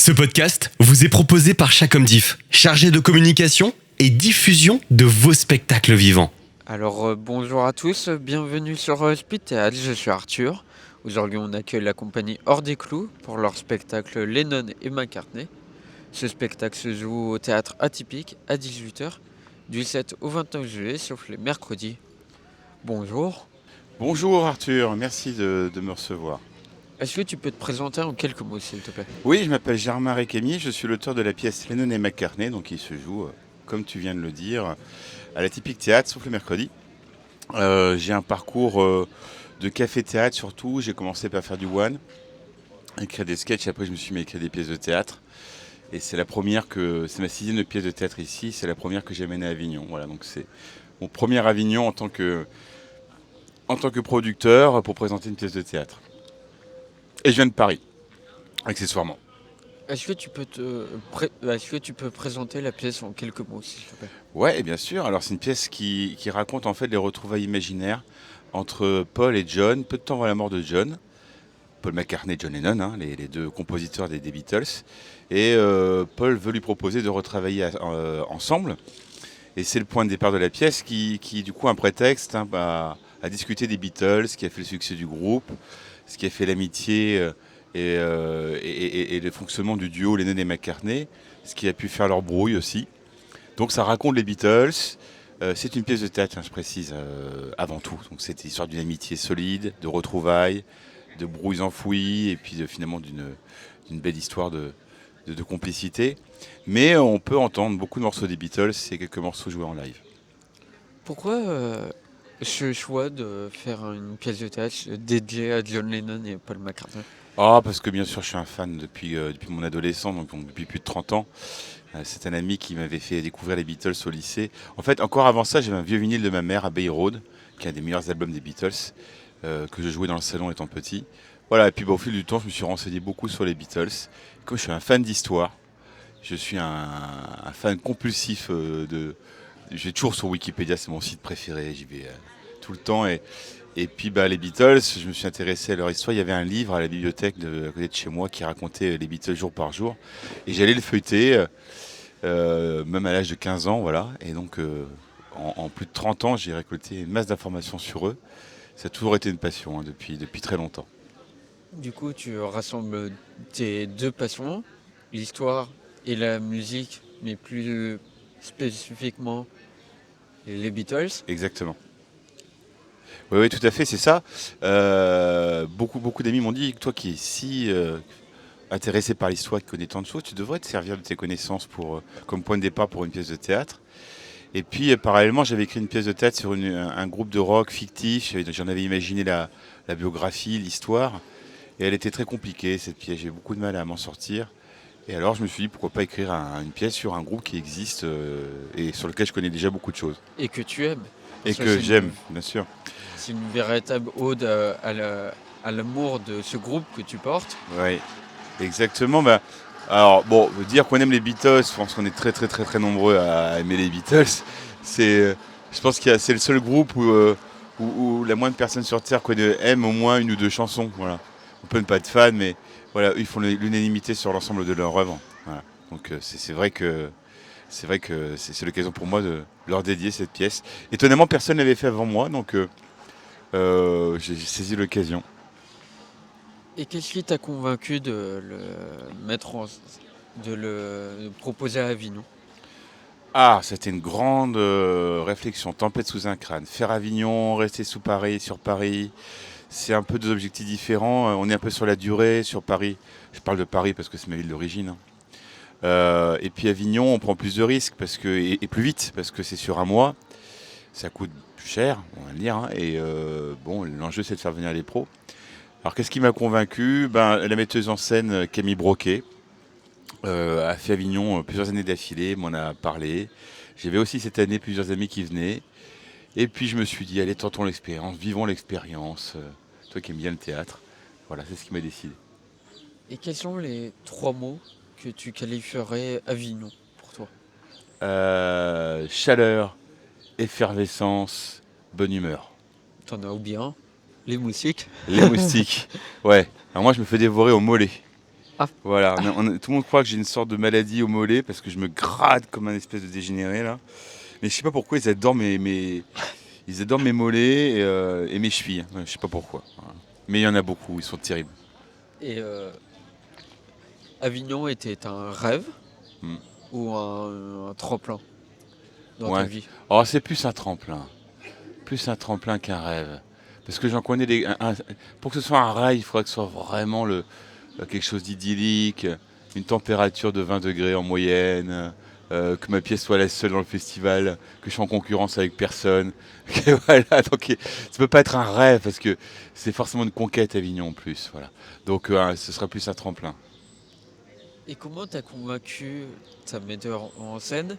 Ce podcast vous est proposé par Chacomdiff, chargé de communication et diffusion de vos spectacles vivants. Alors bonjour à tous, bienvenue sur Speed Théâtre, je suis Arthur. Aujourd'hui on accueille la compagnie Hors des Clous pour leur spectacle Lennon et McCartney. Ce spectacle se joue au théâtre Atypique à 18h du 7 au 29 juillet sauf les mercredis. Bonjour, Bonjour Arthur, merci de me recevoir. est-ce que tu peux te présenter en quelques mots s'il te plaît? Oui, je m'appelle Germain Récamier, je suis l'auteur de la pièce Lennon et McCartney, donc il se joue, comme tu viens de le dire, à l'Atypique Théâtre, sauf le mercredi. J'ai un parcours de café-théâtre surtout, j'ai commencé par faire du one, écrire des sketchs, après je me suis mis à écrire des pièces de théâtre. Et c'est ma 6e pièce de théâtre ici, c'est la première que j'ai menée à Avignon. Voilà, donc c'est mon premier Avignon en tant que producteur pour présenter une pièce de théâtre. Et je viens de Paris, accessoirement. Est-ce que tu peux présenter la pièce en quelques mots s'il te plaît? Ouais, et bien sûr. Alors c'est une pièce qui raconte en fait les retrouvailles imaginaires entre Paul et John, peu de temps avant la mort de John. Paul McCartney et John Lennon, hein, les deux compositeurs des Beatles. Et Paul veut lui proposer de retravailler ensemble. Et c'est le point de départ de la pièce qui du coup, un prétexte à discuter des Beatles, ce qui a fait le succès du groupe, ce qui a fait l'amitié et le fonctionnement du duo Lennon et McCartney, ce qui a pu faire leur brouille aussi. Donc ça raconte les Beatles. C'est une pièce de théâtre, hein, je précise, avant tout. Donc c'est l'histoire d'une amitié solide, de retrouvailles, de brouilles enfouies, et puis finalement d'une belle histoire de complicité. Mais on peut entendre beaucoup de morceaux des Beatles et quelques morceaux joués en live. Pourquoi ce choix de faire une pièce de théâtre dédiée à John Lennon et Paul McCartney? Parce que bien sûr je suis un fan depuis mon adolescence, donc depuis plus de 30 ans. C'est un ami qui m'avait fait découvrir les Beatles au lycée. En fait, encore avant ça, j'avais un vieux vinyle de ma mère, Abbey Road, qui est un des meilleurs albums des Beatles, que je jouais dans le salon étant petit. Voilà, et puis au fil du temps, je me suis renseigné beaucoup sur les Beatles. Comme je suis un fan d'histoire, je suis un fan compulsif J'ai toujours sur Wikipédia, c'est mon site préféré, j'y vais tout le temps. Et puis les Beatles, je me suis intéressé à leur histoire. Il y avait un livre à la bibliothèque à côté de chez moi qui racontait les Beatles jour par jour. Et j'allais le feuilleter. Même à l'âge de 15 ans, voilà. Et donc, en plus de 30 ans, j'ai récolté une masse d'informations sur eux. Ça a toujours été une passion, hein, depuis très longtemps. Du coup, tu rassembles tes deux passions, l'histoire et la musique, mais plus spécifiquement les Beatles. Exactement. Oui, oui, tout à fait, c'est ça. Beaucoup d'amis m'ont dit, toi qui es si intéressé par l'histoire, qui connais tant de choses, tu devrais te servir de tes connaissances comme point de départ pour une pièce de théâtre. Et puis, parallèlement, j'avais écrit une pièce de théâtre sur un groupe de rock fictif. J'en avais imaginé la biographie, l'histoire. Et elle était très compliquée, cette pièce. J'ai eu beaucoup de mal à m'en sortir. Et alors, je me suis dit, pourquoi pas écrire une pièce sur un groupe qui existe et sur lequel je connais déjà beaucoup de choses. Et que tu aimes. Et Ça, que j'aime, bien sûr. C'est une véritable ode à l'amour de ce groupe que tu portes. Oui, exactement. Alors, bon, dire qu'on aime les Beatles, je pense qu'on est très, très, très, très nombreux à aimer les Beatles. Je pense c'est le seul groupe où la moindre personne sur Terre aime au moins une ou deux chansons. Voilà. On peut ne pas être fan, mais voilà, ils font l'unanimité sur l'ensemble de leur œuvre. Voilà. Donc c'est vrai que c'est l'occasion pour moi de leur dédier cette pièce. Étonnamment, personne ne l'avait fait avant moi, donc j'ai saisi l'occasion. Et qu'est-ce qui t'a convaincu de le proposer à Avignon? C'était une grande réflexion, tempête sous un crâne. Faire Avignon, rester sur Paris, c'est un peu deux objectifs différents. On est un peu sur la durée, sur Paris. Je parle de Paris parce que c'est ma ville d'origine, hein. Et puis Avignon, on prend plus de risques et plus vite, parce que c'est sur un mois. Ça coûte plus cher, on va le dire, hein. Et l'enjeu, c'est de faire venir les pros. Alors, qu'est-ce qui m'a convaincu? La metteuse en scène Camille Broquet a fait Avignon plusieurs années d'affilée, m'en a parlé. J'avais aussi cette année plusieurs amis qui venaient. Et puis je me suis dit, allez, tentons l'expérience, vivons l'expérience. Toi qui aimes bien le théâtre. Voilà, c'est ce qui m'a décidé. Et quels sont les 3 mots que tu qualifierais Avignon pour toi? Chaleur, effervescence, bonne humeur. T'en as oublié un? Les moustiques? Les moustiques. Ouais. Alors moi, je me fais dévorer au mollet. Voilà, tout le monde croit que j'ai une sorte de maladie au mollet parce que je me gratte comme un espèce de dégénéré là. Mais je sais pas pourquoi ils adorent mes mollets et mes chevilles. Ouais, je sais pas pourquoi. Voilà. Mais il y en a beaucoup, ils sont terribles. Et Avignon était un rêve Hmm. ou un tremplin dans ta Ouais. vie? Oh, c'est plus un tremplin. Plus un tremplin qu'un rêve. Parce que j'en connais pour que ce soit un rêve, il faudrait que ce soit vraiment quelque chose d'idyllique, une température de 20 degrés en moyenne, que ma pièce soit la seule dans le festival, que je sois en concurrence avec personne. Que voilà, donc ça peut pas être un rêve parce que c'est forcément une conquête Avignon en plus. Voilà. Donc ce sera plus un tremplin. Et comment t'as convaincu ta metteur en scène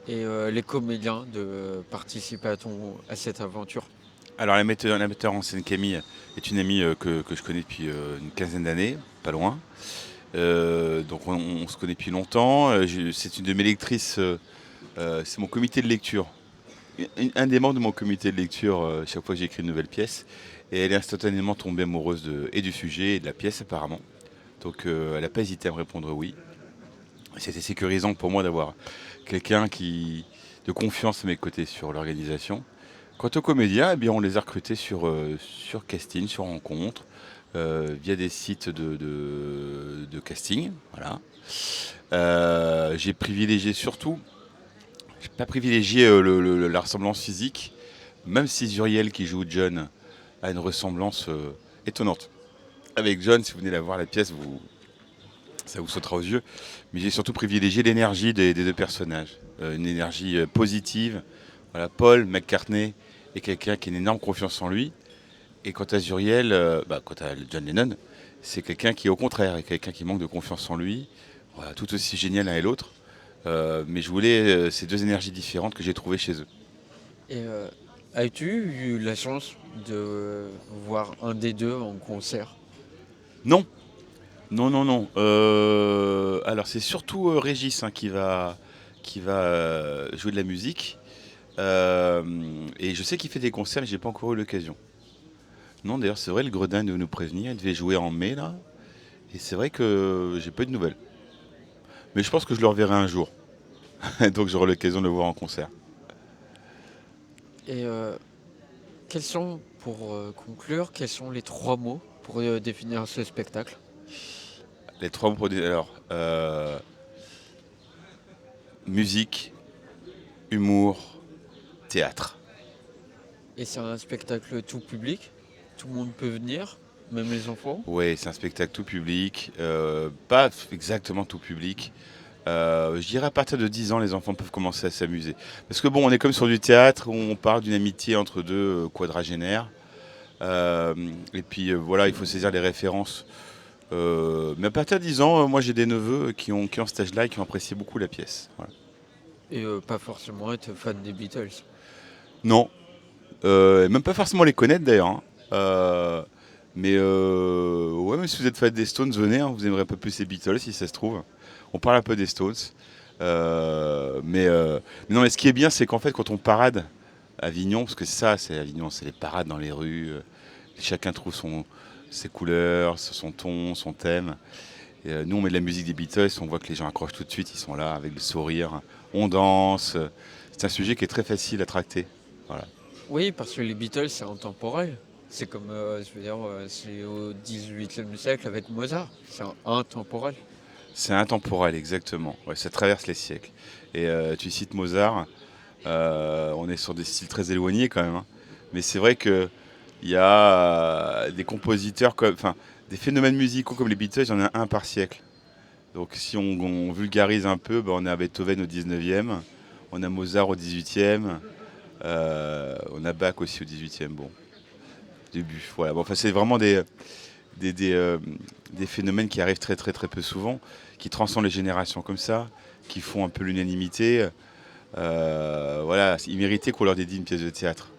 et les comédiens de participer à cette aventure? Alors la metteur en scène Camille est une amie que je connais depuis une quinzaine d'années, pas loin. Donc on se connaît depuis longtemps. C'est une de mes lectrices, c'est mon comité de lecture. Un des membres de mon comité de lecture chaque fois que j'écris une nouvelle pièce. Et elle est instantanément tombée amoureuse et du sujet et de la pièce apparemment. Donc elle n'a pas hésité à me répondre oui. C'était sécurisant pour moi d'avoir quelqu'un de confiance à mes côtés sur l'organisation. Quant aux comédiens, eh bien, on les a recrutés sur casting, sur rencontre, via des sites de casting. Voilà. J'ai privilégié surtout, j'ai pas privilégié la ressemblance physique, même si Zuriel qui joue John a une ressemblance étonnante. Avec John, si vous venez la voir la pièce, ça vous sautera aux yeux. Mais j'ai surtout privilégié l'énergie des deux personnages. Une énergie positive. Voilà, Paul McCartney est quelqu'un qui a une énorme confiance en lui. Et quant à Zuriel, quant à John Lennon, c'est quelqu'un qui, au contraire, est quelqu'un qui manque de confiance en lui. Voilà, tout aussi génial l'un et l'autre. Mais je voulais ces deux énergies différentes que j'ai trouvées chez eux. Et as-tu eu la chance de voir un des deux en concert? Non, non, non, non. Alors c'est surtout Régis hein, qui va jouer de la musique. Et je sais qu'il fait des concerts, mais j'ai pas encore eu l'occasion. Non, d'ailleurs, c'est vrai, le Gredin de nous prévenir. Il devait jouer en mai, là. Et c'est vrai que j'ai pas eu de nouvelles. Mais je pense que je le reverrai un jour. Donc j'aurai l'occasion de le voir en concert. Et quels sont, pour conclure, quels sont les trois mots pour définir ce spectacle? Les trois mots pour dire. Alors, musique, humour, théâtre. Et c'est un spectacle tout public? Tout le monde peut venir, même les enfants? Oui, c'est un spectacle tout public. Pas exactement tout public. Je dirais à partir de 10 ans, les enfants peuvent commencer à s'amuser. Parce que bon, on est comme sur du théâtre où on parle d'une amitié entre deux quadragénaires. Et puis voilà, il faut saisir les références. Mais à partir de 10 ans, moi j'ai des neveux qui ont cet âge-là et qui ont apprécié beaucoup la pièce. Voilà. Et pas forcément être fan des Beatles. Non, même pas forcément les connaître d'ailleurs. Hein. Mais ouais, même si vous êtes fan des Stones, venez, hein, vous aimerez un peu plus les Beatles si ça se trouve. On parle un peu des Stones. Mais non, mais ce qui est bien, c'est qu'en fait, quand on parade à Avignon, parce que ça, c'est Avignon, c'est les parades dans les rues. Chacun trouve ses couleurs, son ton, son thème. Et, nous, on met de la musique des Beatles, on voit que les gens accrochent tout de suite, ils sont là avec le sourire, on danse. C'est un sujet qui est très facile à tracter. Voilà. Oui, parce que les Beatles, c'est intemporel. C'est comme, je veux dire, c'est au XVIIIe siècle avec Mozart. C'est intemporel. C'est intemporel, exactement. Ouais, ça traverse les siècles. Et tu cites Mozart, on est sur des styles très éloignés quand même. Hein. Mais c'est vrai qu'il y a des compositeurs, enfin, des phénomènes musicaux comme les Beatles, il y en a un par siècle. Donc si on vulgarise un peu, on a Beethoven au 19e, on a Mozart au 18e, on a Bach aussi au 18e. Bon, début. Voilà. Bon, enfin, c'est vraiment des phénomènes qui arrivent très très très peu souvent, qui transcendent les générations comme ça, qui font un peu l'unanimité. Voilà, ils méritaient qu'on leur dédie une pièce de théâtre.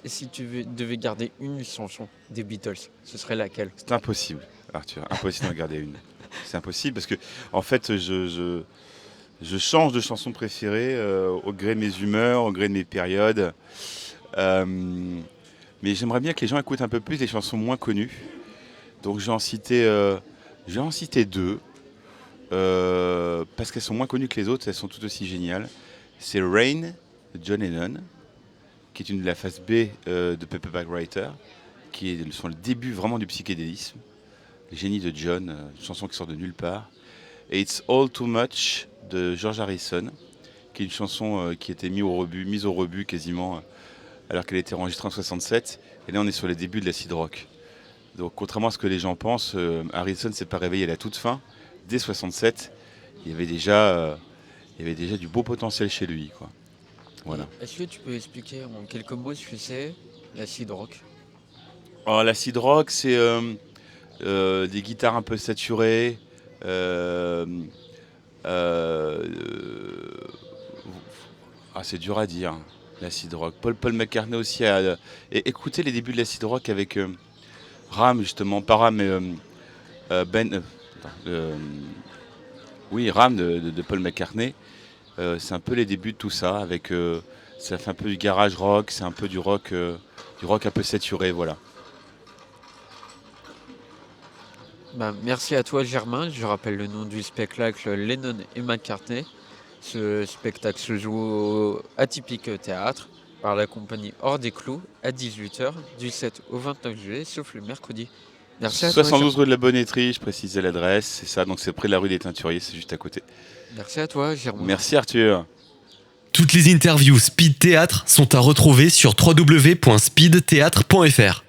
Et si devais garder une chanson des Beatles, ce serait laquelle? C'est impossible, Arthur, impossible d'en garder une. C'est impossible parce que, en fait, je change de chanson préférée au gré de mes humeurs, au gré de mes périodes. Euh, mais j'aimerais bien que les gens écoutent un peu plus des chansons moins connues. Donc j'ai en cité Je vais en citer deux, parce qu'elles sont moins connues que les autres, elles sont toutes aussi géniales. C'est Rain de John Lennon, qui est une de la phase B de Paperback Writer, qui est le début vraiment du psychédélisme. Le génie de John, une chanson qui sort de nulle part. Et It's All Too Much de George Harrison, qui est une chanson qui était mise au rebut quasiment, alors qu'elle était enregistrée en 67. Et là, on est sur les débuts de l'acid rock. Donc, contrairement à ce que les gens pensent, Harrison ne s'est pas réveillé à la toute fin. Dès 67, il y avait déjà du beau potentiel chez lui, quoi. Voilà. Est-ce que tu peux expliquer en quelques mots ce que c'est l'acid rock? Alors, l'acid rock, c'est des guitares un peu saturées. C'est dur à dire, l'acid rock. Paul McCartney aussi a. Écoutez les débuts de l'acid rock avec Ram, justement, pas Ram, mais Ram de Paul McCartney. C'est un peu les débuts de tout ça, avec ça fait un peu du garage rock, c'est un peu du rock un peu saturé, voilà. Merci à toi Germain, je rappelle le nom du spectacle Lennon et McCartney. Ce spectacle se joue au Atypique Théâtre par la compagnie Hors des Clous à 18h du 7 au 29 juillet, sauf le mercredi. Merci à toi 72 rue de la Bonnetterie, je précisais l'adresse, c'est ça, donc c'est près de la rue des Teinturiers, c'est juste à côté. Merci à toi Germain. Merci Arthur. Toutes les interviews Speed Théâtre sont à retrouver sur www.speedtheatre.fr.